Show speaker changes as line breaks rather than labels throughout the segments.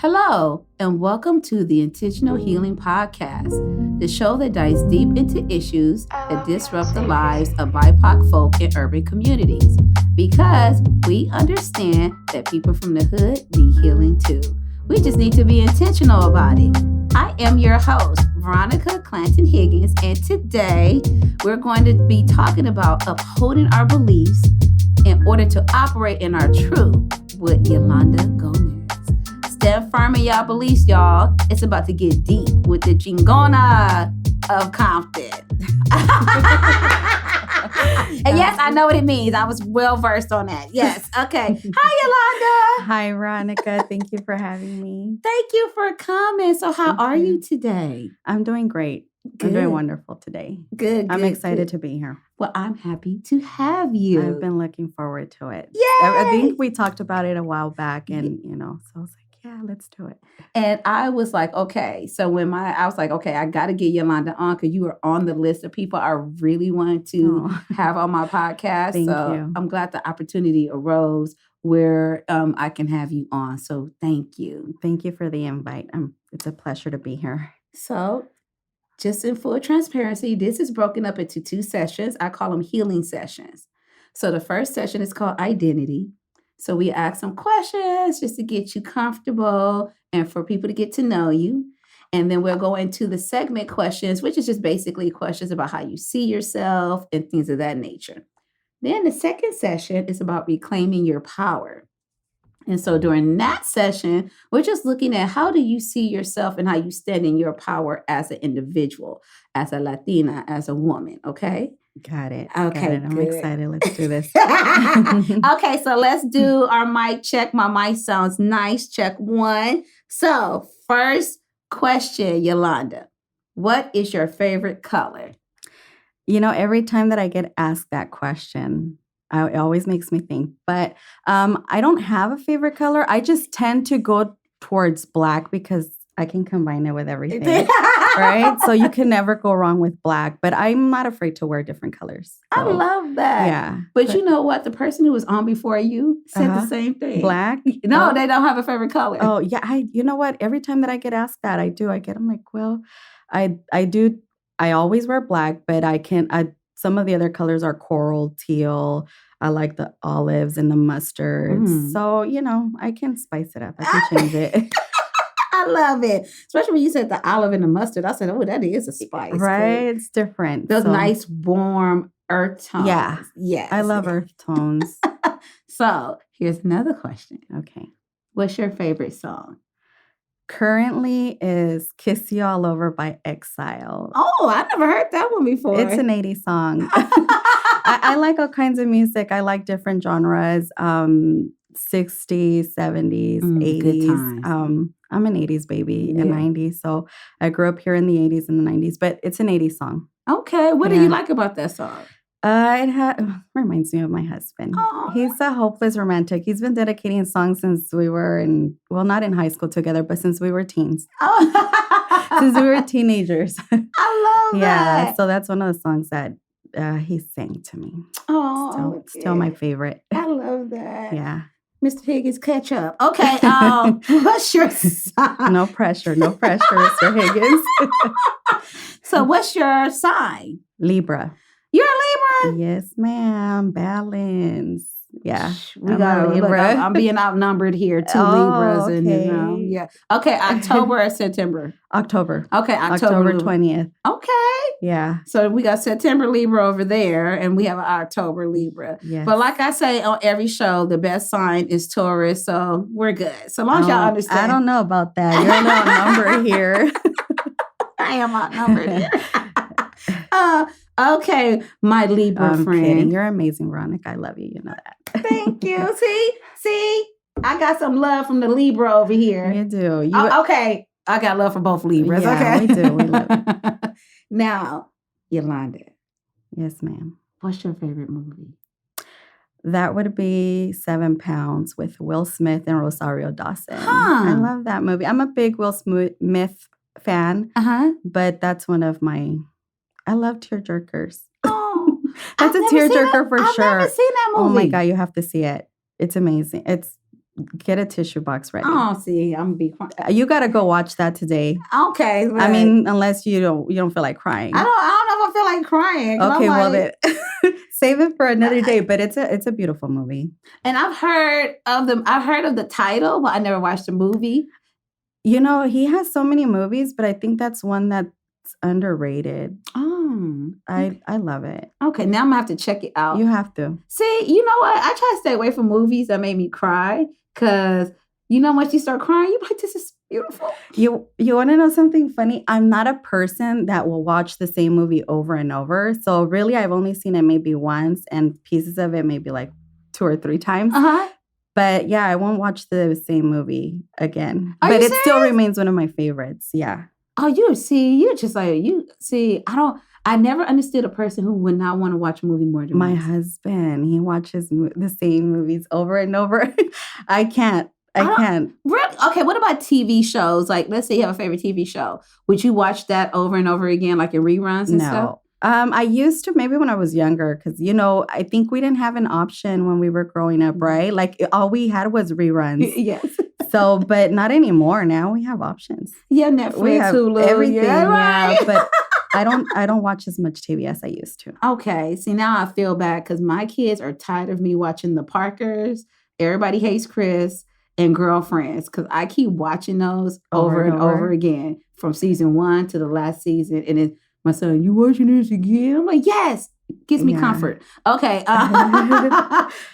Hello, and welcome to the Intentional Healing Podcast, the show that dives deep into issues that disrupt the lives of BIPOC folk in urban communities. Because we understand that people from the hood need healing too. We just need to be intentional about it. I am your host, Veronica Clanton Higgins, and today we're going to be talking about upholding our beliefs in order to operate in our truth with Yolanda Gomez. Stand firm in y'all beliefs, y'all. It's about to get deep with the CHINGONA of Compton. And yes, I know what it means. I was well versed on that. Yes. Okay. Hi, Yolanda.
Hi, Veronica. Thank you for having me.
Thank you for coming. So how are you today?
I'm doing great.
Good.
I'm doing wonderful today.
Good.
I'm excited to be here.
Well, I'm happy to have you.
I've been looking forward to it.
Yay!
I think we talked about it a while back, and so I was like, yeah, let's do it.
And I was like, okay. So when I was like, okay, I got to get Yolanda on because you were on the list of people I really wanted to have on my podcast.
Thank
so
you.
I'm glad the opportunity arose where I can have you on. So thank you.
Thank you for the invite. It's a pleasure to be here.
So just in full transparency, this is broken up into 2 sessions. I call them healing sessions. So the first session is called identity. So we ask some questions just to get you comfortable and for people to get to know you. And then we'll go into the segment questions, which is just basically questions about how you see yourself and things of that nature. Then the second session is about reclaiming your power. And so during that session, we're just looking at how do you see yourself and how you stand in your power as an individual, as a Latina, as a woman, okay?
Got it.
Okay,
I'm excited. Let's do this.
Okay, so let's do our mic check. My mic sounds nice. Check 1. So first question, Yolanda, what is your favorite color?
Every time that I get asked that question, it always makes me think. But I don't have a favorite color. I just tend to go towards black because I can combine it with everything. Right? So you can never go wrong with black. But I'm not afraid to wear different colors. So,
I love that.
Yeah.
But you know what? The person who was on before you said the same thing.
Black?
No, they don't have a favorite color.
Oh, yeah. You know what? Every time that I get asked that, I'm like, well, I do. I always wear black, but some of the other colors are coral, teal. I like the olives and the mustards. So, I can spice it up. I can change it.
I love it. Especially when you said the olive and the mustard. I said, oh, that is a spice.
Right? It's different.
Those nice, warm earth tones.
Yeah.
Yes.
I love earth tones.
So here's another question.
Okay.
What's your favorite song?
Currently is Kiss You All Over by Exile.
Oh, I never heard that one before.
It's an 80s song. I like all kinds of music. I like different genres. 60s, 70s, 80s. I'm an 80s baby and 90s. So I grew up here in the 80s and the 90s, but it's an 80s song.
Okay. What do you like about that song?
It reminds me of my husband.
Aww.
He's a hopeless romantic. He's been dedicating songs since we were not in high school together, but since we were teens.
Oh.
Since we were teenagers.
I love that.
Yeah, so that's one of the songs that he sang to me.
Oh,
still my favorite.
I love that.
Yeah.
Mr. Higgins, catch up. Okay, what's your sign?
No pressure, Mr. Higgins.
So what's your sign?
Libra.
You're a Libra?
Yes, ma'am. Balance. Yeah.
We got a Libra. I'm being outnumbered here. 2 Libras.
Okay.
And, yeah. Okay, October or September?
October.
Okay,
October 20th.
Okay.
Yeah.
So we got September Libra over there, and we have an October Libra.
Yes.
But like I say on every show, the best sign is Taurus, so we're good. So long as y'all understand.
I don't know about that. You're an outnumbered here.
I am outnumbered here. Okay, my Libra friend.
Kidding. You're amazing, Veronica. I love you. You know that.
Thank you. See, I got some love from the Libra over here.
You do.
Okay, I got love for both Libras.
Yeah,
okay,
we do. We love it.
Now, Yolanda.
Yes, ma'am.
What's your favorite movie?
That would be 7 Pounds with Will Smith and Rosario Dawson.
Huh.
I love that movie. I'm a big Will Smith fan, but that's one of my... I love tearjerkers.
Oh,
that's a tearjerker for sure.
I've never seen that movie.
Oh my God, you have to see it. It's amazing. It's Get a tissue box ready.
Oh, see, I'm gonna be crying.
You got to go watch that today.
Okay.
I mean, unless you don't feel like crying.
I don't know if I feel like crying.
Okay, well then save it for another day. But it's a beautiful movie.
And I've heard of them. I've heard of the title, but I never watched the movie.
You know, he has so many movies, but I think that's one that's underrated. I love it.
Okay, now I'm gonna have to check it out.
You have to.
See, you know what? I try to stay away from movies that made me cry because you know once you start crying, you're like, this is beautiful.
You want to know something funny? I'm not a person that will watch the same movie over and over. So really, I've only seen it maybe once, and pieces of it maybe like 2 or 3 times. But yeah, I won't watch the same movie again. But it still remains one of my favorites. Yeah.
Oh, you're just like I never understood a person who would not want to watch a movie more than
my husband. He watches the same movies over and over. I can't.
Really? Okay, what about TV shows? Like, let's say you have a favorite TV show. Would you watch that over and over again, like in reruns and stuff?
I used to, maybe when I was younger, because, I think we didn't have an option when we were growing up, right? Like, all we had was reruns.
Yes.
So, but not anymore. Now we have options.
Yeah, Netflix,
we have
Hulu,
everything.
Yeah, right.
Yeah, but I don't watch as much TV as I used to.
Okay. See, now I feel bad because my kids are tired of me watching The Parkers, Everybody Hates Chris, and Girlfriends, because I keep watching those over and over again from season 1 to the last season. And then my son, you watching this again? I'm like, yes. It gives me comfort. Okay.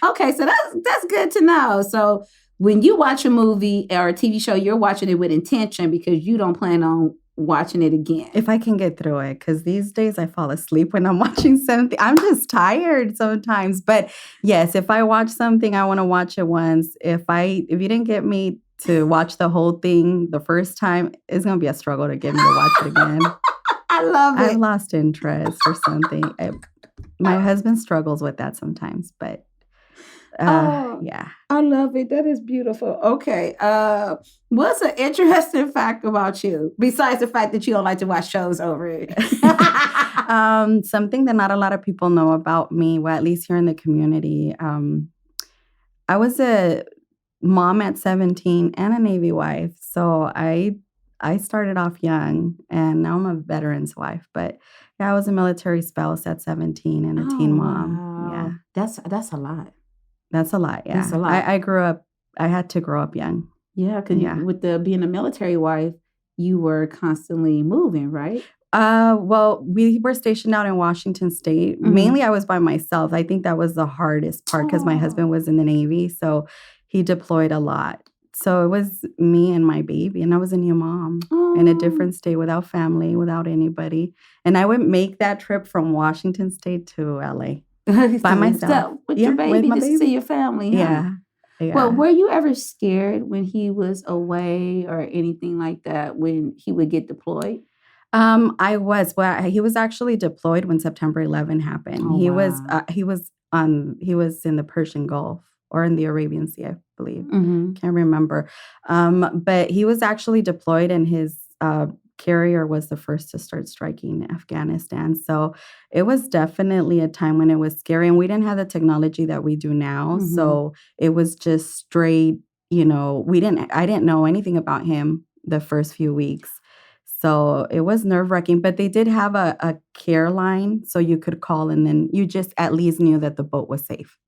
Okay. So that's good to know. So when you watch a movie or a TV show, you're watching it with intention because you don't plan on watching it again.
If I can get through it, because these days I fall asleep when I'm watching something. I'm just tired sometimes. But yes, if I watch something, I want to watch it once. If you didn't get me to watch the whole thing the first time, it's going to be a struggle to get me to watch it again.
I love it.
I've lost interest or something. My husband struggles with that sometimes, but yeah.
I love it. That is beautiful. Okay. What's an interesting fact about you besides the fact that you don't like to watch shows over it?
Something that not a lot of people know about me, well, at least here in the community. I was a mom at 17 and a Navy wife. So I started off young, and now I'm a veteran's wife. But yeah, I was a military spouse at 17 and a teen mom.
Wow.
Yeah,
that's a lot.
That's a lot. Yeah,
that's a lot.
I had to grow up young.
Yeah, because with being a military wife, you were constantly moving, right?
Well, we were stationed out in Washington State. Mm-hmm. Mainly, I was by myself. I think that was the hardest part because my husband was in the Navy, so he deployed a lot. So it was me and my baby, and I was a new mom in a different state without family, without anybody. And I would make that trip from Washington State to LA by myself.
With your baby,
with my
just
baby.
to see your family. Huh?
Yeah.
Well, were you ever scared when he was away or anything like that when he would get deployed?
I was. Well, he was actually deployed when September 11 happened.
Oh,
he
wow.
he was in the Persian Gulf or in the Arabian Sea, I believe.
Mm-hmm.
Can't remember. But he was actually deployed, and his carrier was the first to start striking Afghanistan. So it was definitely a time when it was scary, and we didn't have the technology that we do now.
Mm-hmm.
So it was just straight, I didn't know anything about him the first few weeks. So it was nerve-wracking, but they did have a care line so you could call, and then you just at least knew that the boat was safe.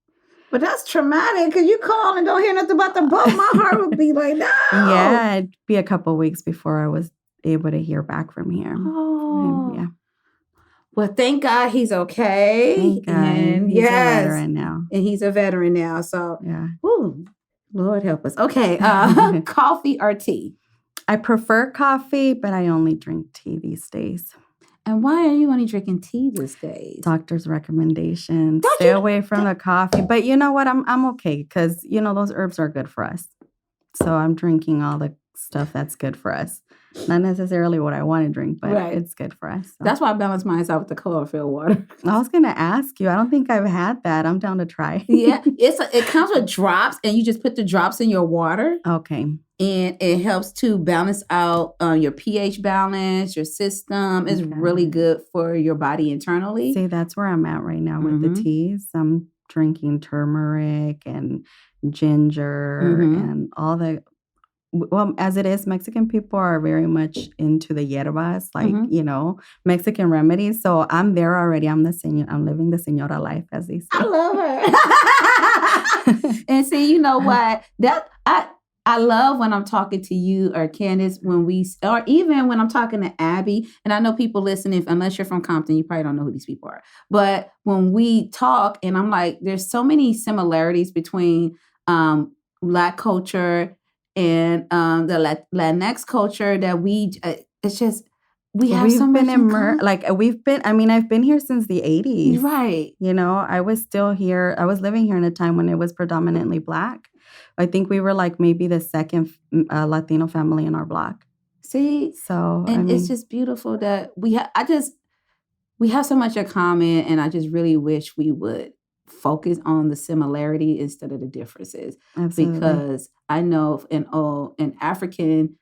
But that's traumatic because you call and don't hear nothing about the boat. My heart would be like, no.
Yeah, it'd be a couple of weeks before I was able to hear back from him.
Oh.
Yeah.
Well, thank God he's okay.
Thank God.
And
he's a veteran now.
And he's a veteran now. So,
yeah.
Ooh, Lord help us. Okay. Coffee or tea?
I prefer coffee, but I only drink tea these days.
And why are you only drinking tea these days?
Doctor's recommendation. Stay away from the coffee. But you know what? I'm okay because, those herbs are good for us. So I'm drinking all the stuff that's good for us. Not necessarily what I want to drink, but it's good for us. So.
That's why I balance mine out with the chlorophyll water.
I was going to ask you. I don't think I've had that. I'm down to try.
Yeah. It comes with drops, and you just put the drops in your water.
Okay.
And it helps to balance out your pH balance, your system. It's really good for your body internally.
See, that's where I'm at right now with the teas. I'm drinking turmeric and ginger and all the well, as it is, Mexican people are very much into the hierbas, like, Mexican remedies. So I'm there already. I'm living the señora life, as they say.
I love her. And see, you know what? I love when I'm talking to you or Candace or even when I'm talking to Abby, and I know people listening, unless you're from Compton, you probably don't know who these people are. But when we talk and I'm like, there's so many similarities between Black culture and the Latinx culture that it's just, we've so much in common.
I've been here since the 80s.
Right.
I was still here. I was living here in a time when it was predominantly Black. I think we were like maybe the second Latino family in our block.
See?
So,
it's just beautiful that we have so much in common, and I just really wish we would focus on the similarity instead of the differences.
Absolutely.
Because I know in African,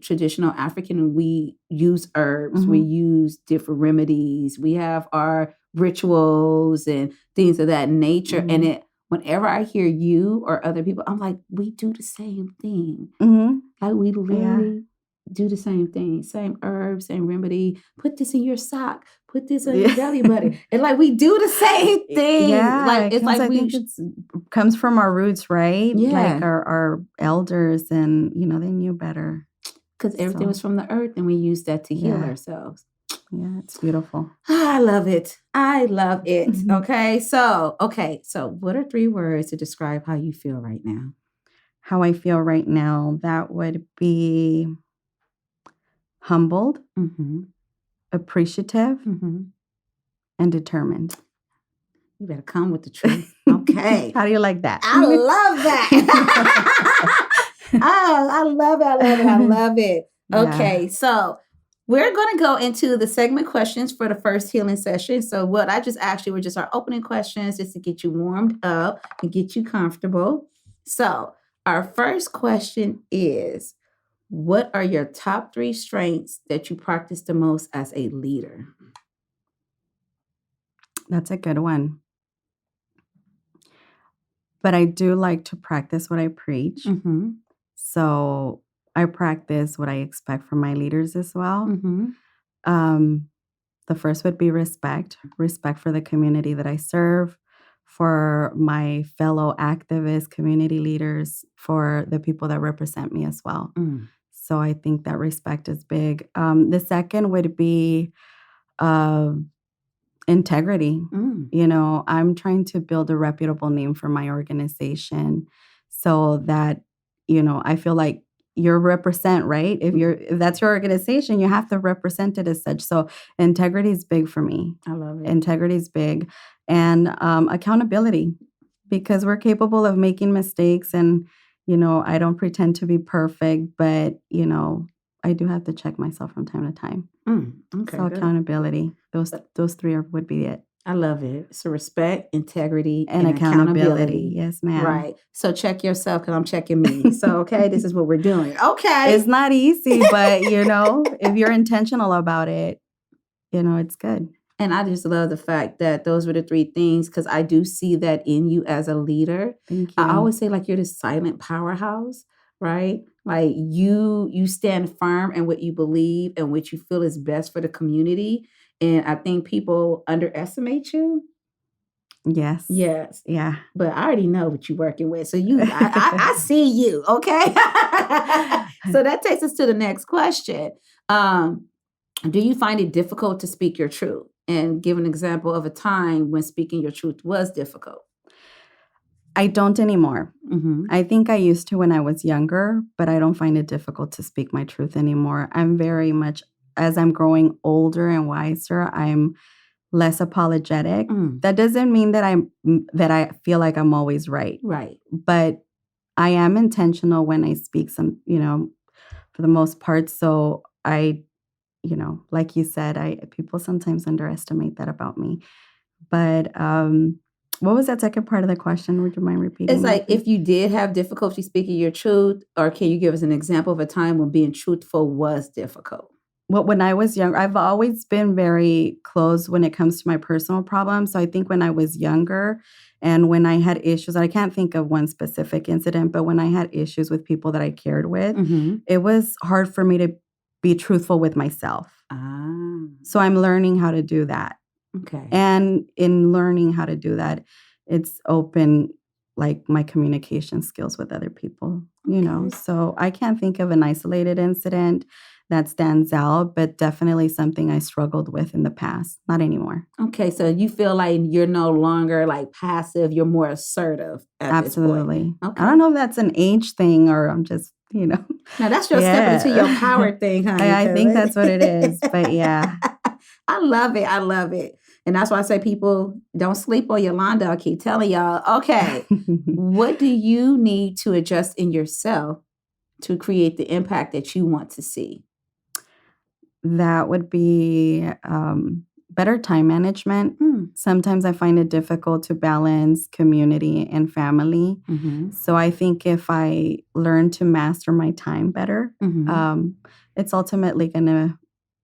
traditional African, we use herbs, we use different remedies, we have our rituals and things of that nature. And whenever I hear you or other people, I'm like, we do the same thing. Like we literally do the same thing, same herbs, same remedy. Put this in your sock. Put this on your belly button. And like we do the same thing.
Yeah,
like it's like
I think it comes from our roots, right?
Yeah.
Like our elders, and they knew better.
Because everything was from the earth, and we use that to heal ourselves.
Yeah, it's beautiful.
I love it. I love it. Okay. So what are 3 words to describe how you feel right now?
How I feel right now, that would be humbled, appreciative, and determined.
You better come with the truth. Okay.
How do you like that?
I love that. I love it. I love it. Okay. So we're going to go into the segment questions for the first healing session. So what I just asked you were just our opening questions just to get you warmed up and get you comfortable. So our first question is, what are your top 3 strengths that you practice the most as a leader?
That's a good one. But I do like to practice what I preach. So I practice what I expect from my leaders as well. The first would be respect for the community that I serve, for my fellow activists, community leaders, for the people that represent me as well. So I think that respect is big. The second would be integrity. I'm trying to build a reputable name for my organization so that, I feel like you're represent, right? If that's your organization, you have to represent it as such. So integrity is big for me.
I love it.
Integrity is big. And accountability, because we're capable of making mistakes. And, I don't pretend to be perfect, but, I do have to check myself from time to time.
Okay.
So accountability, those 3 would be it.
I love it. So respect, integrity,
and accountability. Yes, ma'am.
Right. So check yourself because I'm checking me. So, okay, this is what we're doing. Okay.
It's not easy, but, if you're intentional about it, it's good.
And I just love the fact that those were the 3 things, because I do see that in you as a leader.
Thank you.
I always say like you're the silent powerhouse, right? Like you stand firm in what you believe and what you feel is best for the community. And I think people underestimate you.
Yes.
Yes.
Yeah.
But I already know what you're working with. So I see you. Okay. So that takes us to the next question. Do you find it difficult to speak your truth? And give an example of a time when speaking your truth was difficult.
I don't anymore. I think I used to when I was younger, but I don't find it difficult to speak my truth anymore. I'm very much, as I'm growing older and wiser, I'm less apologetic. That doesn't mean that I feel like I'm always right.
Right.
But I am intentional when I speak for the most part. So I, like you said, people sometimes underestimate that about me. But what was that second part of the question? Would you mind repeating?
It's like, if you did have difficulty speaking your truth, or can you give us an example of a time when being truthful was difficult?
Well, when I was young, I've always been very closed when it comes to my personal problems. So I think when I was younger And when I had issues, I can't think of one specific incident, but when I had issues with people that I cared with, it was hard for me to be truthful with myself. So I'm learning how to do that.
Okay.
And in learning how to do that, it's open like my communication skills with other people, you know. So I can't think of an isolated incident that stands out, but definitely something I struggled with in the past. Not anymore.
Okay, so you feel like you're no longer like passive, you're more assertive at this point.
Absolutely.
Okay.
I don't know if that's an age thing or I'm just, you know.
Now that's your stepping into your power thing, honey.
I think that's what it is. But yeah.
I love it. I love it. And that's why I say people don't sleep on Yolanda. I keep telling y'all, okay, what do you need to adjust in yourself to create the impact that you want to see?
That would be better time management. Sometimes I find it difficult to balance community and family. So I think if I learn to master my time better, it's ultimately going to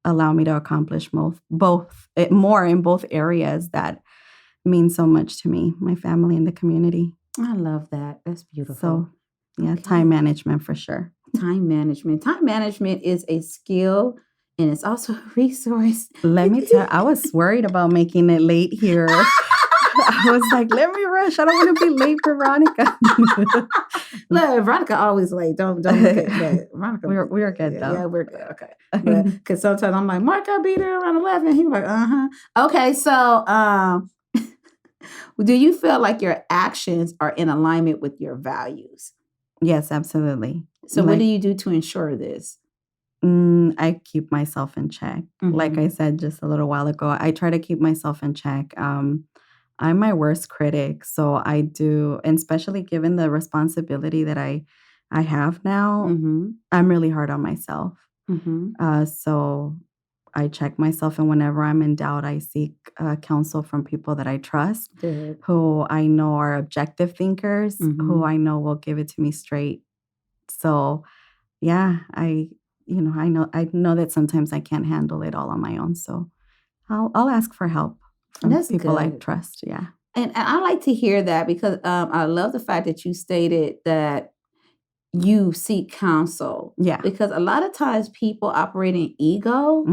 allow me to accomplish more in both areas that mean so much to me, my family and the community.
I love that. That's beautiful.
So yeah, time management for sure.
Time management. Time management is a skill and it's also a resource.
Let me tell you, I was worried about making it late here. I was like, let me rush. I don't want to be late for Veronica.
Look, Veronica always late. Don't look at that. Veronica,
we're good though.
Yeah, we're good. Okay. Because sometimes I'm like, Mark, I'll be there around 11. He's like, Okay, so do you feel like your actions are in alignment with your values?
Yes, absolutely.
So what do you do to ensure this?
I keep myself in check. Like I said just a little while ago, I try to keep myself in check. I'm my worst critic. So I do, and especially given the responsibility that I have now, I'm really hard on myself. So I check myself, and whenever I'm in doubt, I seek counsel from people that I trust, who I know are objective thinkers, who I know will give it to me straight. So yeah, I know that sometimes I can't handle it all on my own. So I'll ask for help from people I trust. Yeah.
And I like to hear that because I love the fact that you stated that you seek counsel.
Yeah.
Because a lot of times people operate in ego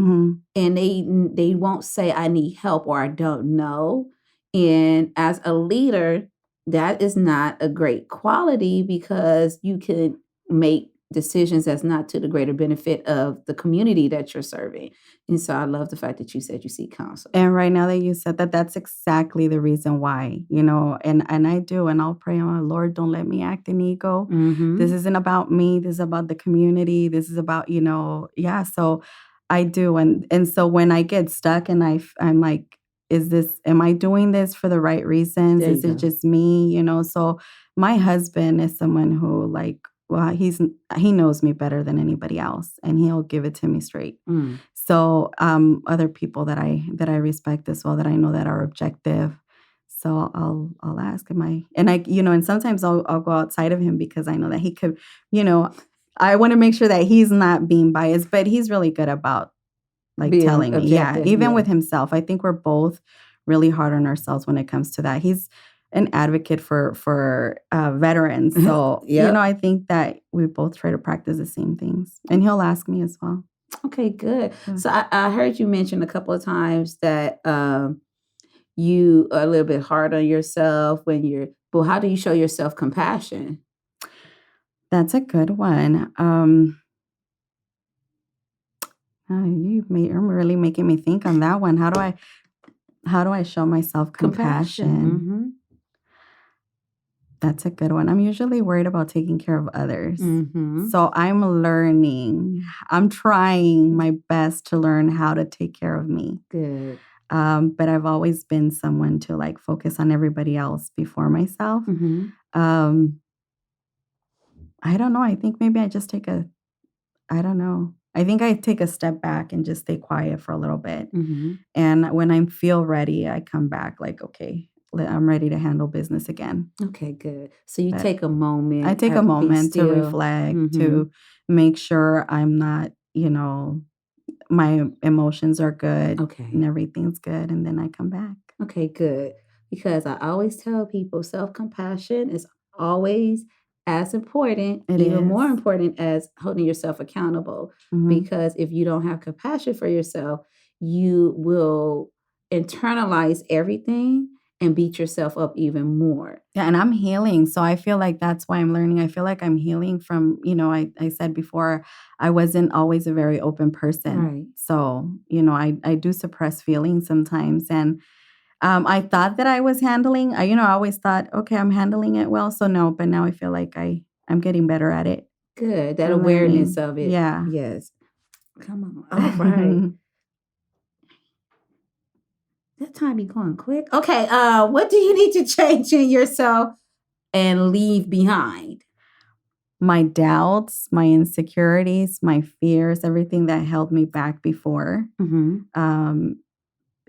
and they won't say I need help or I don't know. And as a leader, that is not a great quality because you can make decisions that's not to the greater benefit of the community that you're serving. And so I love the fact that you said you seek counsel.
And right now that you said that, that's exactly the reason why, you know, and I do, and I'll pray, oh, Lord, don't let me act in ego. This isn't about me. This is about the community. This is about, you know, so I do. And so when I get stuck and I'm like, am I doing this for the right reasons? Is it just me? You know, so my husband is someone who well, he knows me better than anybody else, and he'll give it to me straight. So other people that I respect as well, that I know that are objective. So I'll ask, and sometimes I'll go outside of him because I know that he could, you know, I want to make sure that he's not being biased, but he's really good about being telling me. Yeah, even with himself. I think we're both really hard on ourselves when it comes to that. He's an advocate for veterans. So, you know, I think that we both try to practice the same things. And he'll ask me as well.
Okay, good. Yeah. So I heard you mention a couple of times that you are a little bit hard on yourself well, how do you show your self-compassion?
That's a good one. You're really making me think on that one. How do I show myself compassion? That's a good one. I'm usually worried about taking care of others. So I'm trying my best to learn how to take care of me.
Good.
But I've always been someone to focus on everybody else before myself. I don't know. I think maybe I just I don't know. I think I take a step back and just stay quiet for a little bit. And when I feel ready, I come back okay, I'm ready to handle business again.
Okay, good. So you take a moment.
I take a moment to reflect, to make sure I'm not, my emotions are good.
Okay.
And everything's good. And then I come back.
Okay, good. because I always tell people self-compassion is always as important,
It
even
is.
more important as holding yourself accountable.
Mhm.
Because if you don't have compassion for yourself, you will internalize everything and beat yourself up even more.
Yeah, and I'm healing. So I feel like that's why I'm learning. I feel like I'm healing from, I said before, I wasn't always a very open person.
Right.
So, I do suppress feelings sometimes. And I thought that I was handling, I always thought, okay, I'm handling it well. So no, but now I feel like I'm getting better at it.
Good. That
I'm
awareness
learning.
of it.
Yeah.
Yes. Come on. All right. That time be going quick. Okay. What do you need to change in yourself and leave behind?
My doubts, my insecurities, my fears, everything that held me back before.
Mm-hmm.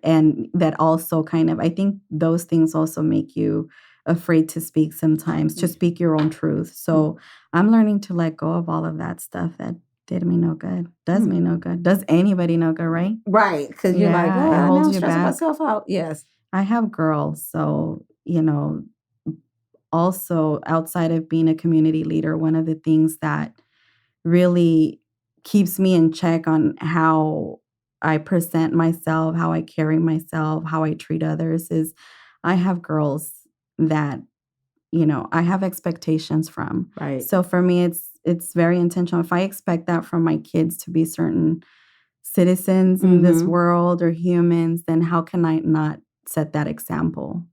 And that also I think those things also make you afraid to speak sometimes, to speak your own truth. So I'm learning to let go of all of that stuff that did me no good, does me no good, does anybody no good, right?
Right. Because you're like,
it
now
holds
I'm
you
stressing
back.
myself out. Yes.
I have girls, so, also outside of being a community leader, one of the things that really keeps me in check on how I present myself, how I carry myself, how I treat others is I have girls that, I have expectations from.
Right.
So for me, it's very intentional. If I expect that from my kids to be certain citizens in this world or humans, then how can I not set that example?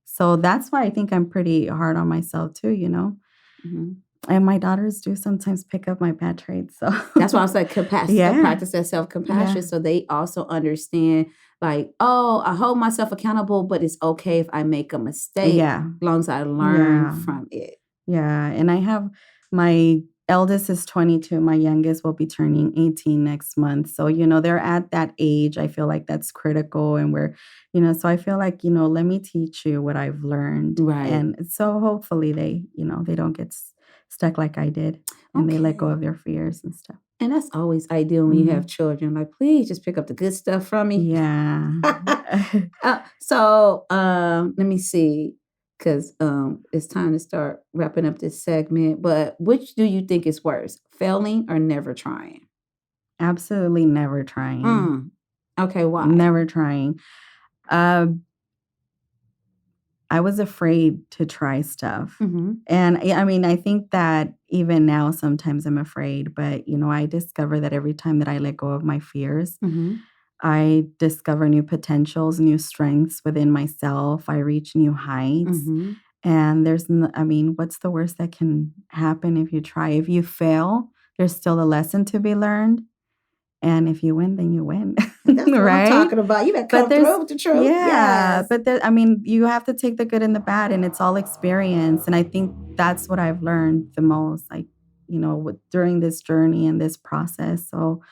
So that's why I think I'm pretty hard on myself too,
Mm-hmm.
And my daughters do sometimes pick up my bad traits. So
That's why I was like, practice that self-compassion.
Yeah.
So they also understand, like, oh, I hold myself accountable, but it's okay if I make a mistake, as long as I learn from it.
Yeah. And I have my eldest is 22. My youngest will be turning 18 next month. So, they're at that age. I feel like that's critical. And so I feel like, let me teach you what I've learned.
Right.
And so hopefully they, they don't get stuck like I did and they let go of their fears and stuff.
And that's always ideal when you have children. Like, please just pick up the good stuff from me.
Yeah.
So let me see, because it's time to start wrapping up this segment. But which do you think is worse, failing or never trying?
Absolutely never trying.
Okay, why?
Never trying. I was afraid to try stuff. And I mean, I think that even now, sometimes I'm afraid, but, I discover that every time that I let go of my fears, I discover new potentials, new strengths within myself. I reach new heights. And what's the worst that can happen if you try? If you fail, there's still a lesson to be learned. And if you win, then you win.
That's what
right?
I'm talking about. You better come through with the truth.
Yeah.
Yes.
But you have to take the good and the bad, and it's all experience. And I think that's what I've learned the most, like, during this journey and this process. So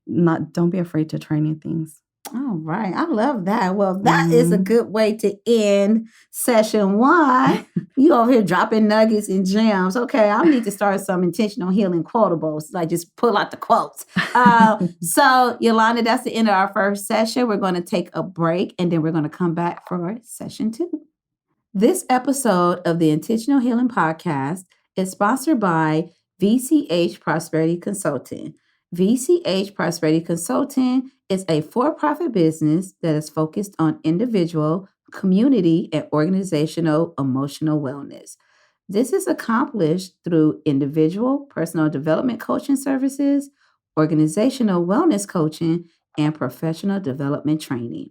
don't be afraid to try new things.
All right. I love that. Well, that is a good way to end session 1. You over here dropping nuggets and gems. Okay, I need to start some intentional healing quotables. Like, just pull out the quotes. So, Yolanda, that's the end of our first session. We're going to take a break, and then we're going to come back for session 2. This episode of the Intentional Healing Podcast is sponsored by VCH Prosperity Consulting. VCH Prosperity Consulting is a for-profit business that is focused on individual, community, and organizational emotional wellness. This is accomplished through individual personal development coaching services, organizational wellness coaching, and professional development training.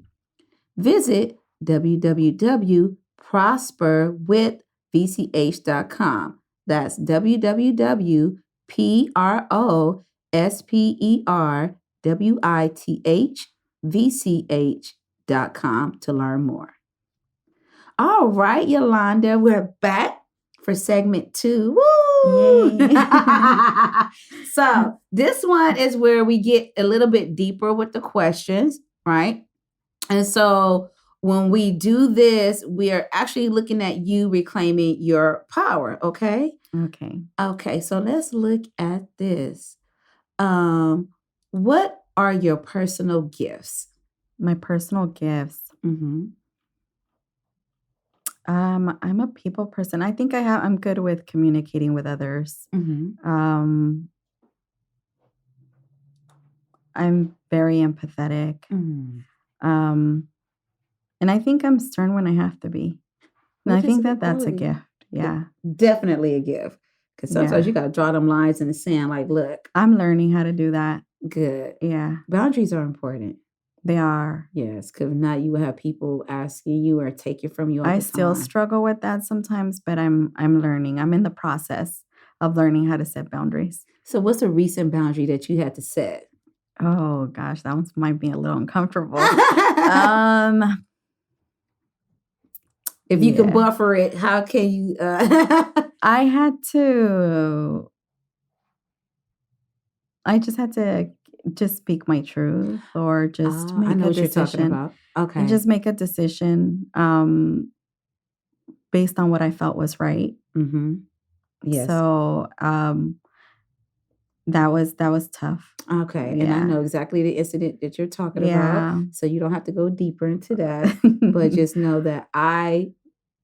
Visit www.prosperwithvch.com. That's www.prosperwithvch.com to learn more. All right, Yolanda, we're back for segment 2. Woo! So this one is where we get a little bit deeper with the questions, right? And so when we do this, we are actually looking at you reclaiming your power, okay? Okay, so let's look at this. What are your personal gifts?
My personal gifts. I'm a people person. I think I'm good with communicating with others. Um, I'm very empathetic. Um, and I think I'm stern when I have to be. And I think that's a gift. Yeah.
Definitely a gift. Because sometimes you got to draw them lines in the sand like, look.
I'm learning how to do that.
Good.
Yeah.
Boundaries are important.
They are.
Yes, because now you will have people asking you or take it from you all the time.
I still struggle with that sometimes, but I'm learning. I'm in the process of learning how to set boundaries.
So what's a recent boundary that you had to set?
Oh, gosh, that one might be a little uncomfortable.
If you can buffer it, how can you?
I just had to just speak my truth or just make a decision.
Okay.
And just make a decision based on what I felt was right.
Yes.
So that was tough.
Okay. Yeah. And I know exactly the incident that you're talking about. So you don't have to go deeper into that. But just know that I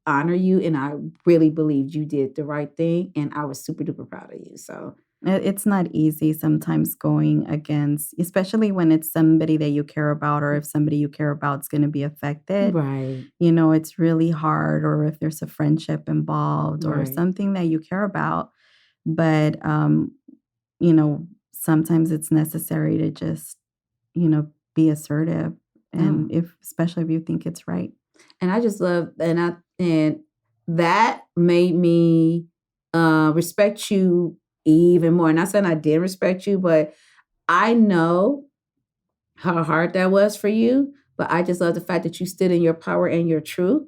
honor you and I really believed you did the right thing. And I was super duper proud of you. So
it's not easy sometimes going against, especially when it's somebody that you care about, or if somebody you care about is going to be affected.
Right.
You know, it's really hard, or if there's a friendship involved or something that you care about. But, you know, sometimes it's necessary to just, you know, be assertive. And especially if you think it's right.
And I just love, and that made me respect you even more. Not saying I didn't respect you, but I know how hard that was for you. But I just love the fact that you stood in your power and your truth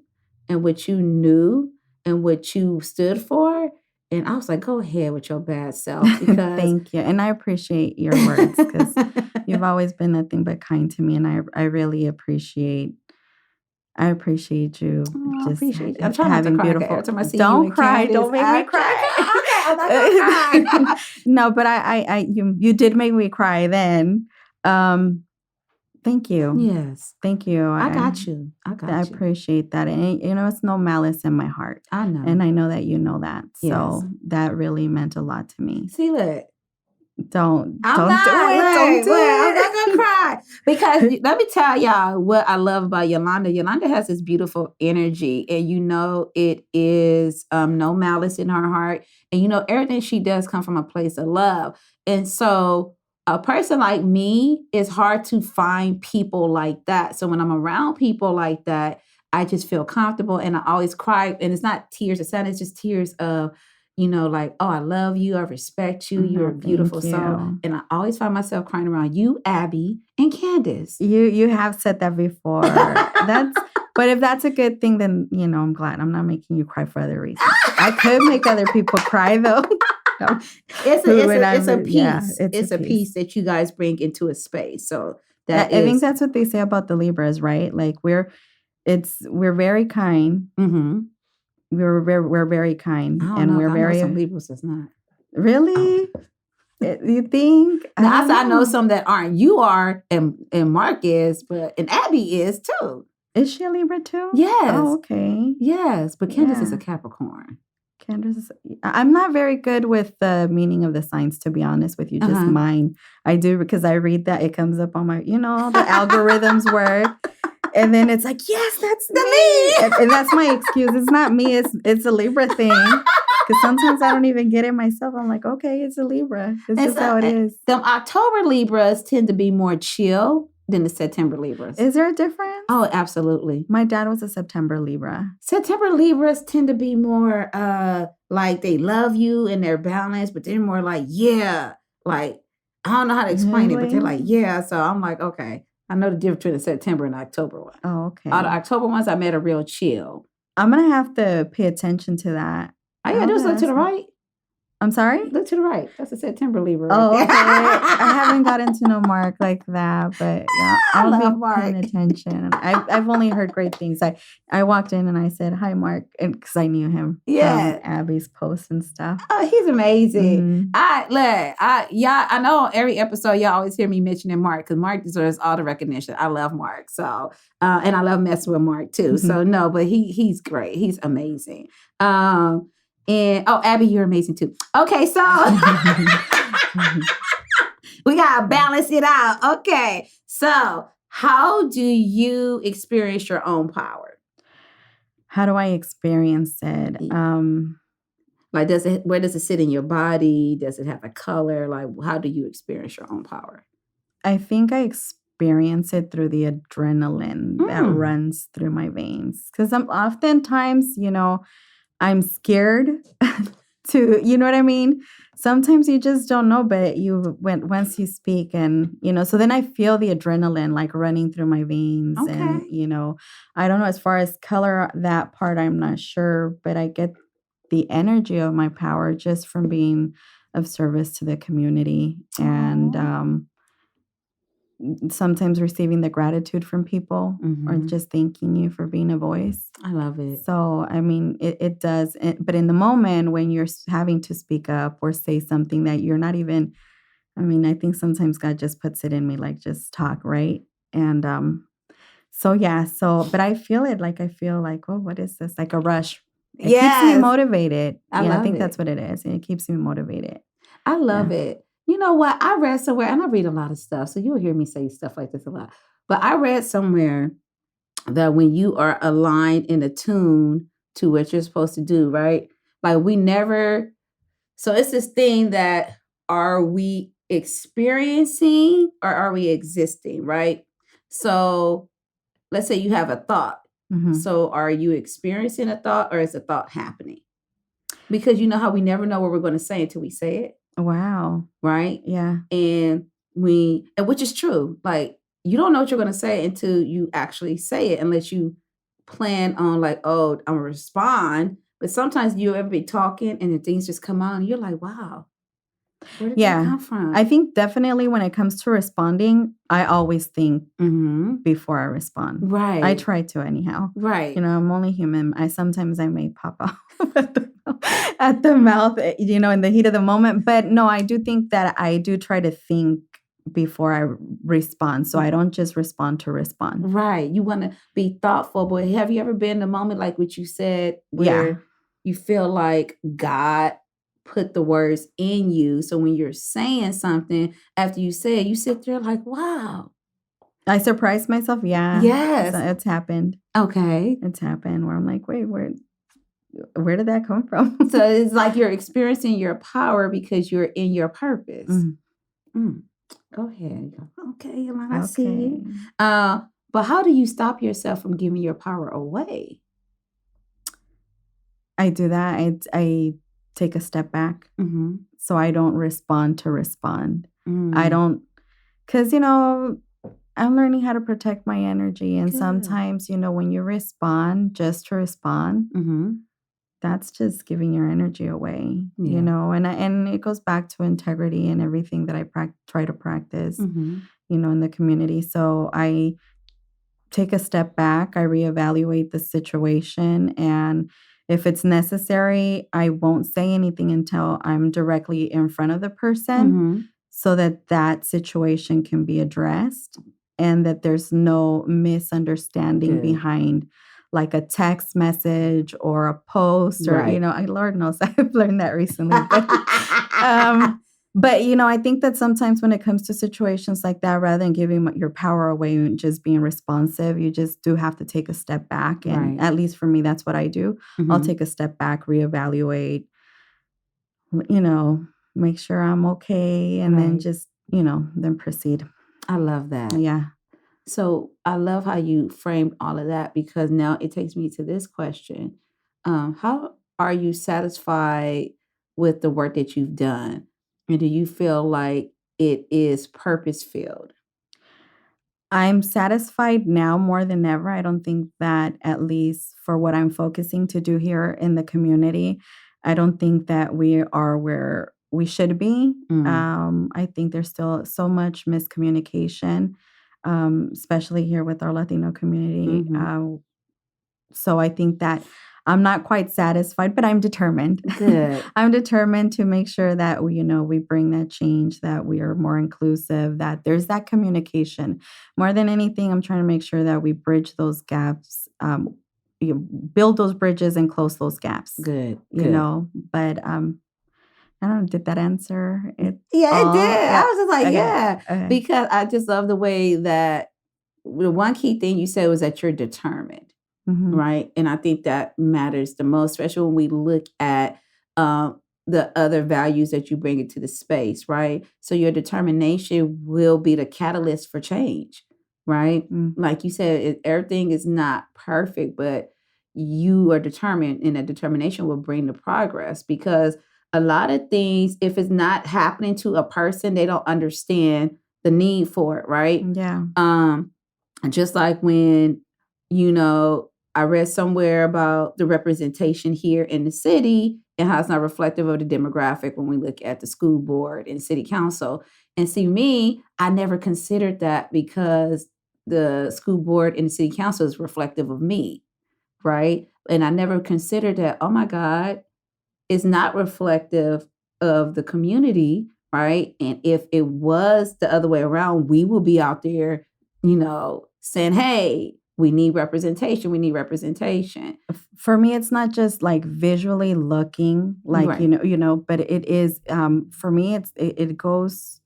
and what you knew and what you stood for. And I was like, go ahead with your bad self. Because
thank you. And I appreciate your words because you've always been nothing but kind to me. And I really appreciate you.
I appreciate you. I'm trying not to cry. Beautiful. Every time I see
don't
you
cry.
Candace,
Don't make me cry.
Okay, I'm not gonna cry.
No, but you did make me cry then. Thank you.
Yes.
Thank you.
I got you.
I appreciate that. And you know, it's no malice in my heart.
I know.
And I know that you know that. So that really meant a lot to me.
See, look.
Don't do it.
I'm not gonna cry. Because let me tell y'all what I love about Yolanda. Yolanda has this beautiful energy, and you know it is no malice in her heart. And you know everything she does come from a place of love. And so a person like me, it's hard to find people like that. So when I'm around people like that, I just feel comfortable, and I always cry. And it's not tears of sadness, it's just tears of, you know, like, oh, I love you. I respect you. You're a beautiful soul. And I always find myself crying around you, Abby, and Candace.
You have said that before. But if that's a good thing, then, you know, I'm glad. I'm not making you cry for other reasons. I could make other people cry, though.
It's a piece. Yeah, it's a piece that you guys bring into a space. So
I think that's what they say about the Libras, right? Like we're very kind.
Mm-hmm.
We're very kind,
and we're very. Some Libras is not
really. You think?
I know some that aren't. You are, and Mark is, and Abby is too.
Is she a Libra too?
Yes.
Oh, okay.
Yes, but Candace is a Capricorn.
I'm not very good with the meaning of the signs, to be honest with you. Just mine. I do because I read that. It comes up on my, you know, the algorithms work. And then it's like, yes, that's me. And that's my excuse. It's not me. It's a Libra thing. Because sometimes I don't even get it myself. I'm like, okay, it's a Libra. It's just how it is.
The October Libras tend to be more chill than the September Libras.
Is there a difference?
Oh, absolutely.
My dad was a September Libra.
September Libras tend to be more like they love you and they're balanced, but they're more like, yeah. Like, I don't know how to explain it, but they're like, yeah. So I'm like, okay. I know the difference between the September and October one.
Oh, okay.
All the October ones, I made a real chill.
I'm going to have to pay attention to that.
All you got to do is look to the right.
I'm sorry?
Look to the right. That's a September Libra.
Oh,
Right
okay. I haven't gotten to know Mark like that, but yeah,
I
I'll
love
be
Mark.
paying attention. I've only heard great things. I walked in and I said, "Hi, Mark," and because I knew him from Abby's posts and stuff.
Oh, he's amazing. I know every episode y'all always hear me mentioning Mark because Mark deserves all the recognition. I love Mark. So, and I love messing with Mark too. So no, but he's great. He's amazing. And Abby, you're amazing too. Okay, so we gotta balance it out. Okay, so how do you experience your own power?
How do I experience it?
Like, where does it sit in your body? Does it have a color? Like, how do you experience your own power?
I think I experience it through the adrenaline that runs through my veins. Because I'm oftentimes, I'm scared to, you know what I mean? Sometimes you just don't know, but once you speak and, so then I feel the adrenaline like running through my veins.
Okay.
And, I don't know, as far as color, that part, I'm not sure, but I get the energy of my power just from being of service to the community. And sometimes receiving the gratitude from people or just thanking you for being a voice.
I love it.
So, I mean, it does. But in the moment when you're having to speak up or say something that you're not even, I think sometimes God just puts it in me, like, just talk, right? And but I feel it. Like, I feel like, oh, what is this? Like a rush. It keeps me motivated. I think that's what it is. It keeps me motivated.
I love it. You know what? I read somewhere, and I read a lot of stuff, so you'll hear me say stuff like this a lot. But I read somewhere that when you are aligned and attuned to what you're supposed to do, right? Like so it's this thing that, are we experiencing or are we existing, right? So let's say you have a thought. So are you experiencing a thought or is a thought happening? Because you know how we never know what we're going to say until we say it.
Wow.
Right?
Yeah.
And which is true. Like, you don't know what you're going to say until you actually say it, unless you plan on like, oh, I'm going to respond. But sometimes you'll ever be talking and then things just come on and you're like, wow, where did that come from?
I think definitely when it comes to responding, I always think before I respond.
Right.
I try to anyhow.
Right.
I'm only human. Sometimes I may pop off at the mouth, in the heat of the moment. But no, I do think that I do try to think before I respond. So I don't just respond to respond.
Right. You want to be thoughtful. But have you ever been in a moment like what you said where you feel like God put the words in you? So when you're saying something, after you say it, you sit there like, wow.
I surprised myself. Yeah.
Yes.
It's happened.
Okay.
It's happened where I'm like, wait, where did that come from?
So it's like you're experiencing your power because you're in your purpose. Go ahead. Okay, Yolanda, I see you. But how do you stop yourself from giving your power away?
I do that. I take a step back. So I don't respond to respond. I don't, because, I'm learning how to protect my energy. And sometimes, when you respond just to respond, that's just giving your energy away, and it goes back to integrity and everything that I try to practice, in the community. So I take a step back, I reevaluate the situation, and if it's necessary, I won't say anything until I'm directly in front of the person so that situation can be addressed and that there's no misunderstanding behind like a text message or a post or, Lord knows I've learned that recently. But, I think that sometimes when it comes to situations like that, rather than giving your power away and just being responsive, you just do have to take a step back. And at least for me, that's what I do. I'll take a step back, reevaluate, make sure I'm okay. And then just, then proceed.
I love that.
Yeah.
So I love how you framed all of that, because now it takes me to this question. How are you satisfied with the work that you've done? And do you feel like it is purpose-filled?
I'm satisfied now more than ever. I don't think that, at least for what I'm focusing to do here in the community, I don't think that we are where we should be.
Mm.
I think there's still so much miscommunication, especially here with our Latino community.
Mm-hmm.
So I think that I'm not quite satisfied, but I'm determined.
Good.
I'm determined to make sure that we bring that change, that we are more inclusive, that there's that communication. More than anything, I'm trying to make sure that we bridge those gaps, build those bridges and close those gaps.
Good.
But I don't know, did that answer it?
Yeah, it did.
Yeah.
I was just like,
Okay.
yeah,
Okay.
because I just love the way that the one key thing you said was that you're determined.
Mhm.
Right. And I think that matters the most, especially when we look at the other values that you bring into the space. Right. So your determination will be the catalyst for change. Right.
Mm.
Like you said, everything is not perfect, but you are determined, and that determination will bring the progress, because a lot of things, if it's not happening to a person, they don't understand the need for it. Right.
Yeah.
Just like when, I read somewhere about the representation here in the city and how it's not reflective of the demographic when we look at the school board and city council. And see, me, I never considered that, because the school board and the city council is reflective of me, right? And I never considered that, oh my God, it's not reflective of the community, right? And if it was the other way around, we will be out there, saying, hey, we need representation. We need representation.
For me, it's not just like visually looking, like,
Right.
But it is, for me, it goes,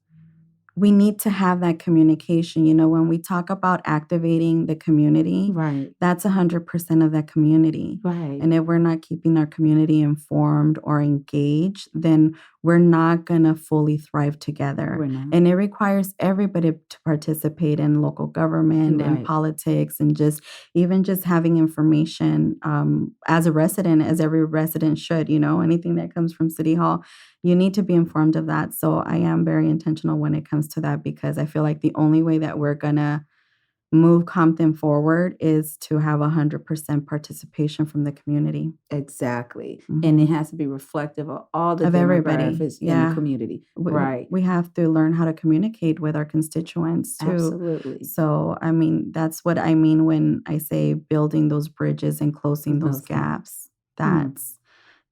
we need to have that communication. When we talk about activating the community,
Right.
that's 100% of that community.
Right.
And if we're not keeping our community informed or engaged, then we're not going to fully thrive together.
We're not.
And it requires everybody to participate in local government and
Right.
politics, and even just having information, as a resident, as every resident should. Anything that comes from City Hall, you need to be informed of that. So I am very intentional when it comes to that, because I feel like the only way that we're going to move Compton forward is to have 100% participation from the community.
Exactly.
Mhm.
And it has to be reflective of all the
Of everybody.
demographics in
Yeah.
the community.
We-
Right.
We have to learn how to communicate with our constituents too.
Absolutely.
So, that's what I mean when I say building those bridges and closing those gaps. That's,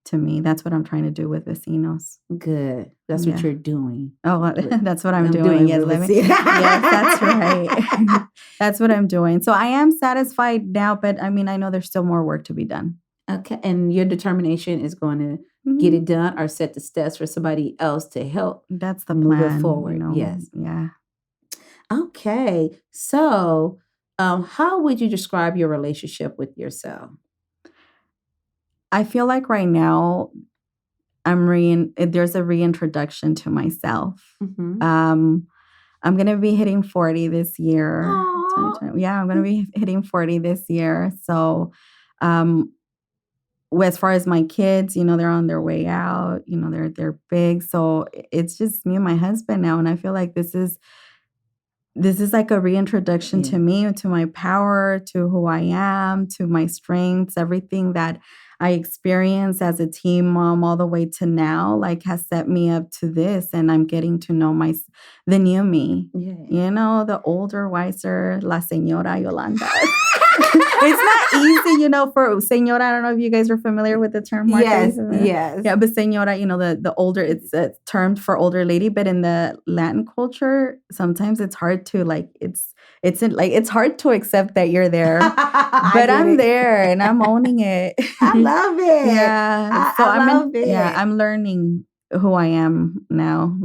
to me, that's what I'm trying to do with vecinos.
Good. That's what you're doing.
Oh, that's what I'm doing. Yes, yes, that's right. That's what I'm doing. So I am satisfied now, but I know there's still more work to be done.
Okay. And your determination is going to get it done, or set the steps for somebody else to help.
That's the
move
plan.
it forward. Yes.
Yeah.
Okay. So, how would you describe your relationship with yourself?
I feel like right now there's a reintroduction to myself.
Mm-hmm.
I'm going to be hitting 40 this year.
Aw.
2020. Yeah, I'm going to be hitting 40 this year. So, as far as my kids, they're on their way out, they're big. So it's just me and my husband now. And I feel like this is like a reintroduction to me, to my power, to who I am, to my strengths, everything that I experienced as a teen mom all the way to now, has set me up to this. And I'm getting to know the new me, the older, wiser, la señora Yolanda. It's not easy, for señora. I don't know if you guys are familiar with the term.
Yes.
Yeah, but señora, the older, it's a term for older lady. But in the Latin culture, sometimes it's hard to it's hard to accept that you're there. But I'm there and I'm owning it.
I love it.
Yeah.
I love it.
Yeah, I'm learning who I am now.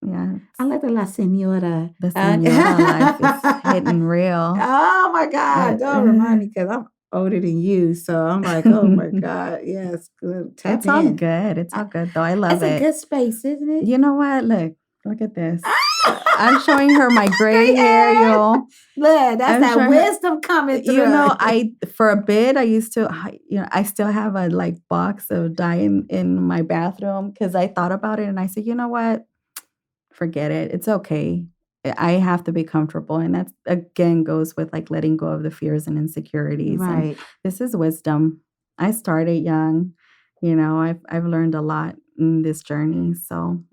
Yeah.
I like the La Señora.
The señora life is hitting real.
Oh my God. Don't remind me, because I'm older than you. So I'm like, oh my God. Yes. Good.
It's all good. It's all good though. I love it.
It's a good space, isn't it?
You know what? Look at this. I'm showing her my gray hair, y'all.
Look, that's that wisdom coming through.
For a bit, I used to, I still have a box of dye in my bathroom, because I thought about it and I said, you know what? Forget it. It's okay. I have to be comfortable. And that, again, goes with letting go of the fears and insecurities.
Right.
And this is wisdom. I started young. I've learned a lot in this journey. So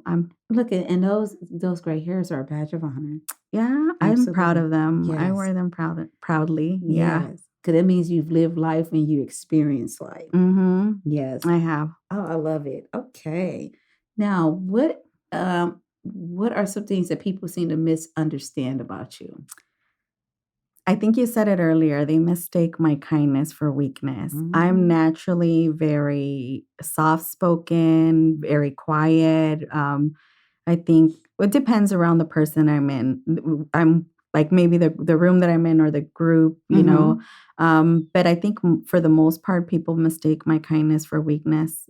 Look at, and those gray hairs are a badge of honor.
I'm proud
Absolutely.
of them. I
Yes.
wear them proudly. Yeah.
Yes. Because it means you've lived life and you experienced life.
Mm-hmm.
Yes.
I have.
Oh, I love it. Okay. Now, what are some things that people seem to misunderstand about you?
I think you said it earlier. They mistake my kindness for weakness. I'm
Mhm.
naturally very soft-spoken, very quiet. I think it depends around the person I'm in. I'm like maybe the room that I'm in or the group, But I think for the most part, people mistake my kindness for weakness.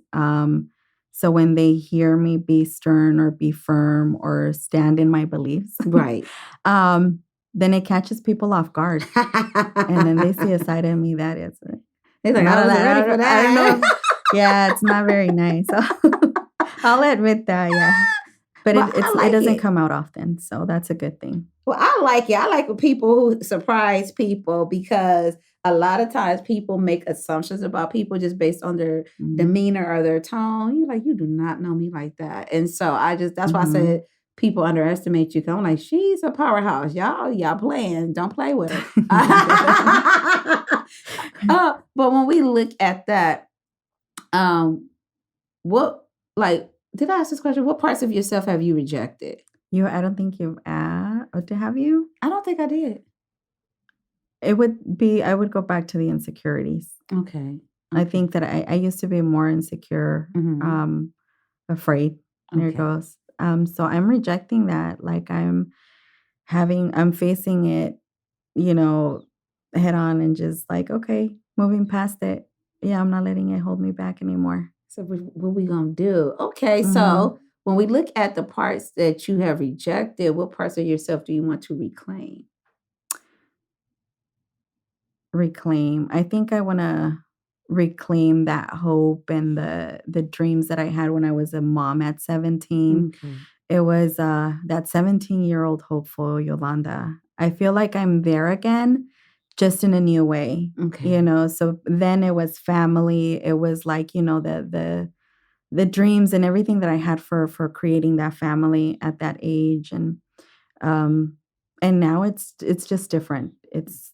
So when they hear me be stern or be firm or stand in my beliefs,
Right.
then it catches people off guard. And then they see a side of me that is
They're like, I wasn't ready for that.
I don't know. Yeah, it's not very nice. I'll admit that, yeah. But
Well,
it doesn't come out often, so that's a good thing.
Well, I like it. I like when people who surprise people because a lot of times people make assumptions about people just based on their demeanor or their tone. You're like, you do not know me like that. And so that's why I said people underestimate you. Cause I'm like, she's a powerhouse. Y'all playing. Don't play with her. But when we look at that, what, like, did I ask this question? What parts of yourself have you rejected?
I don't think you've asked. Or to have you?
I don't think I did.
It would be, I would go back to the insecurities.
Okay.
I think that I used to be more insecure, afraid. There it goes. So I'm rejecting that. Like I'm facing it, head on and just like, okay, moving past it. Yeah, I'm not letting it hold me back anymore.
So what we gonna do? Okay, so when we look at the parts that you have rejected, what parts of yourself do you want to reclaim?
Reclaim. I think I want to reclaim that hope and the dreams that I had when I was a mom at 17.
Okay.
It was that 17-year-old hopeful Yolanda. I feel like I'm there again, just in a new way.
Okay.
So then it was family. It was like, the dreams and everything that I had for creating that family at that age. And now it's just different. It's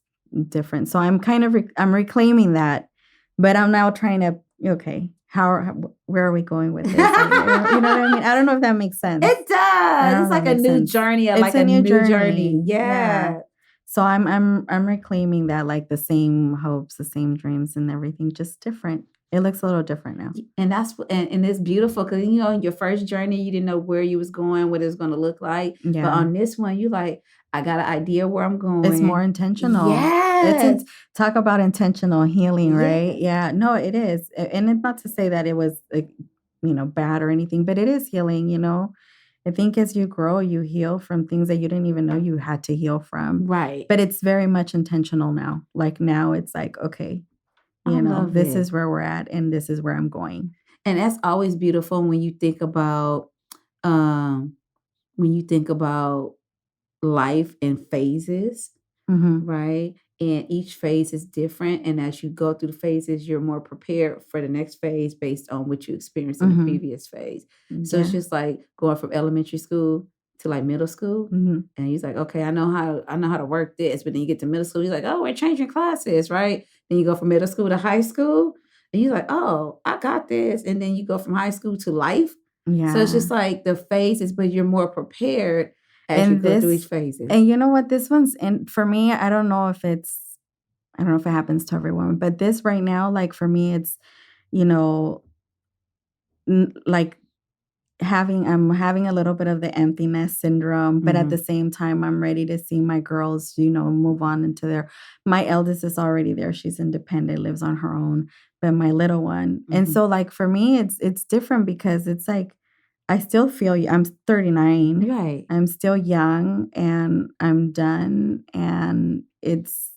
different. So I'm kind of I'm reclaiming that, but I'm now trying to, okay, where are we going with this? You know what I mean? I don't know if that makes sense.
It does. It's like a new journey. It's a new journey. Yeah.
So I'm reclaiming that, like the same hopes, the same dreams and everything, just different. It looks a little different now.
And and it's beautiful because, your first journey, you didn't know where you was going, what it was going to look like.
Yeah.
But on this one, you like, I got an idea where I'm going.
It's more intentional.
Yes.
Talk about intentional healing, right? Yeah. No, it is. And it's not to say that it was, bad or anything, but it is healing, I think as you grow, you heal from things that you didn't even know you had to heal from.
Right.
But it's very much intentional now. Like now it's like, okay, this is where we're at and this is where I'm going.
And that's always beautiful when you think about life in phases, right? And each phase is different. And as you go through the phases, you're more prepared for the next phase based on what you experienced in the previous phase. So it's just like going from elementary school to like middle school. And he's like, okay, I know how to work this. But then you get to middle school, he's like, oh, we're changing classes, right? Then you go from middle school to high school. And you're like, oh, I got this. And then you go from high school to life. Yeah. So it's just like the phases, but you're more prepared as you go through each phases.
And you know what? This one's, and for me, I don't know if it happens to everyone, but this right now, like for me, it's, like I'm having a little bit of the emptiness syndrome, but at the same time, I'm ready to see my girls, move on into my eldest is already there. She's independent, lives on her own, but my little one. And so like, for me, it's different because it's like, I still feel, I'm 39.
Right.
I'm still young and I'm done. And it's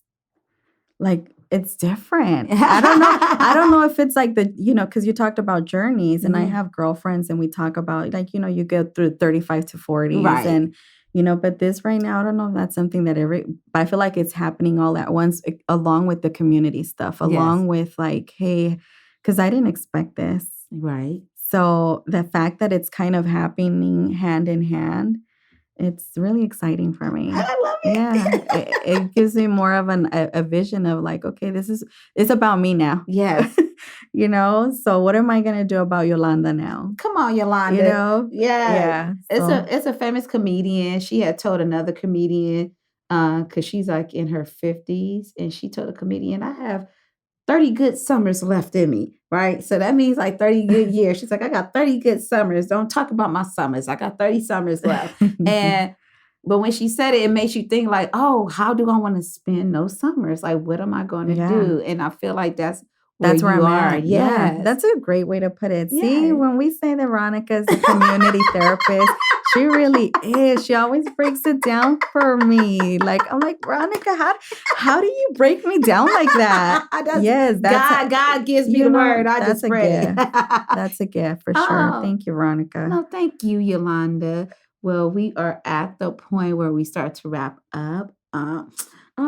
like, it's different. I don't know. I don't know if it's like because you talked about journeys and I have girlfriends and we talk about like, you go through 35 to 40s
right.
and, but this right now, I don't know if that's something that but I feel like it's happening all at once along with the community stuff, along with like, hey, because I didn't expect this.
Right.
So the fact that it's kind of happening hand in hand, it's really exciting for me.
I love it.
Yeah. It gives me more of a vision of like, okay, it's about me now.
Yes.
So what am I going to do about Yolanda now?
Come on, Yolanda.
Yeah.
It's a famous comedian. She had told another comedian, because she's like in her 50s, and she told a comedian, I have 30 good summers left in me, right? So that means like 30 good years. She's like, I got 30 good summers. Don't talk about my summers. I got 30 summers left. But when she said it, it makes you think like, oh, how do I want to spend those summers? Like, what am I going to do? And I feel like that's where
I'm
you are.
at. Yeah, that's a great way to put it.
Yes.
See, when we say that Veronica is a community therapist, she really is. She always breaks it down for me. Like, I'm like, Veronica, how do you break me down like that?
God gives me the word. I just pray.
That's a gift for sure. Thank you, Veronica.
No, thank you, Yolanda. Well, we are at the point where we start to wrap up.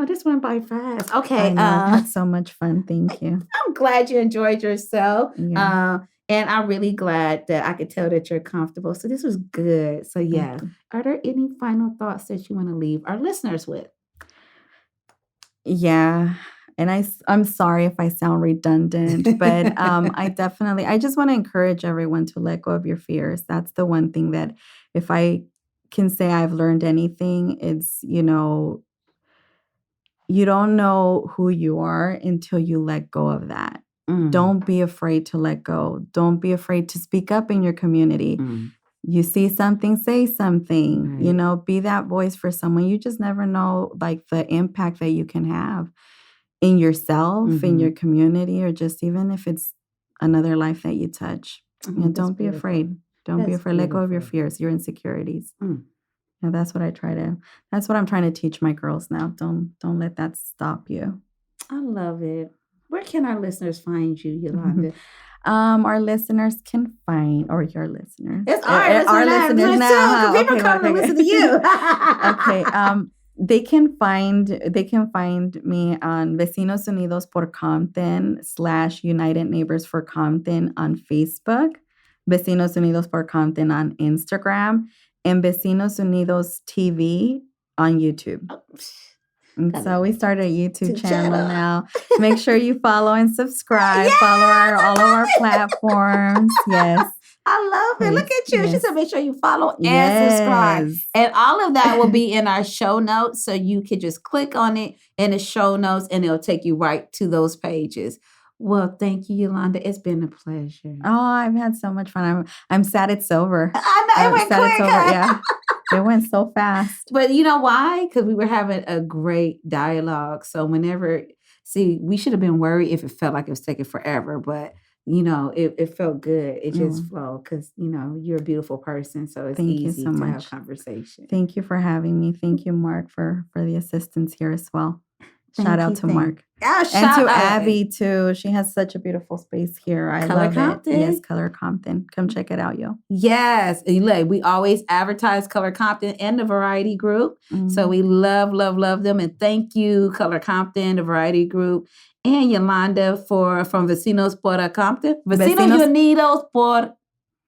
This went by fast. Okay.
I had so much fun. Thank you.
I'm glad you enjoyed yourself.
Yeah.
And I'm really glad that I could tell that you're comfortable. So this was good. So yeah. Are there any final thoughts that you want to leave our listeners with?
Yeah. And I'm sorry if I sound redundant, but I just want to encourage everyone to let go of your fears. That's the one thing that if I can say I've learned anything, it's, you don't know who you are until you let go of that. Don't be afraid to let go. Don't be afraid to speak up in your community. You see something, say something,
Right.
Be that voice for someone. You just never know like the impact that you can have in yourself, in your community, or just even if it's another life that you touch. Don't be afraid. Don't be afraid. Let go of your fears, your insecurities. And that's what I'm trying to teach my girls now. Don't let that stop you.
I love it. Where can our listeners find you, Yolanda?
Our listeners can find, or your listeners.
It's our listeners now. People come to listen to you.
Okay. They can find me on Vecinos Unidos por Compton / United Neighbors for Compton on Facebook, Vecinos Unidos por Compton on Instagram, and Vecinos Unidos TV on YouTube. So we started a YouTube channel now. Make sure you follow and subscribe.
Yes,
follow all of our platforms. Yes.
I love it. Look at you. Yes. She said make sure you follow and subscribe. And all of that will be in our show notes. So you can just click on it in the show notes and it'll take you right to those pages. Well, thank you, Yolanda. It's been a pleasure.
Oh, I've had so much fun. I'm sad it's over.
I know. It went quick.
Yeah. It went so fast.
But you know why? Because we were having a great dialogue. So we should have been worried if it felt like it was taking forever. But, it felt good. It just flowed because, you're a beautiful person. So it's easy to have conversation.
Thank you for having me. Thank you, Mark, for the assistance here as well. Shout out to Mark. And to Abby, too. She has such a beautiful space here. I love
Compton.
it. Yes, Color Compton. Come check it out, yo.
Yes. And look, we always advertise Color Compton and the Variety Group. So we love, love, love them. And thank you, Color Compton, the Variety Group, and Yolanda from Vecinos por Compton. Vecinos Unidos por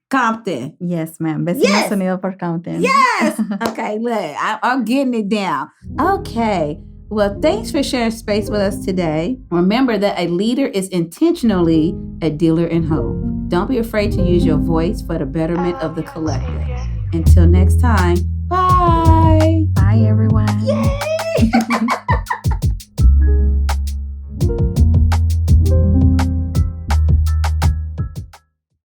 Compton.
Yes, ma'am. Vecinos Unidos por Compton.
Yes. Okay, look, I'm getting it down. Okay. Well, thanks for sharing space with us today. Remember that a leader is intentionally a dealer in hope. Don't be afraid to use your voice for the betterment of the collective. Until next time, bye.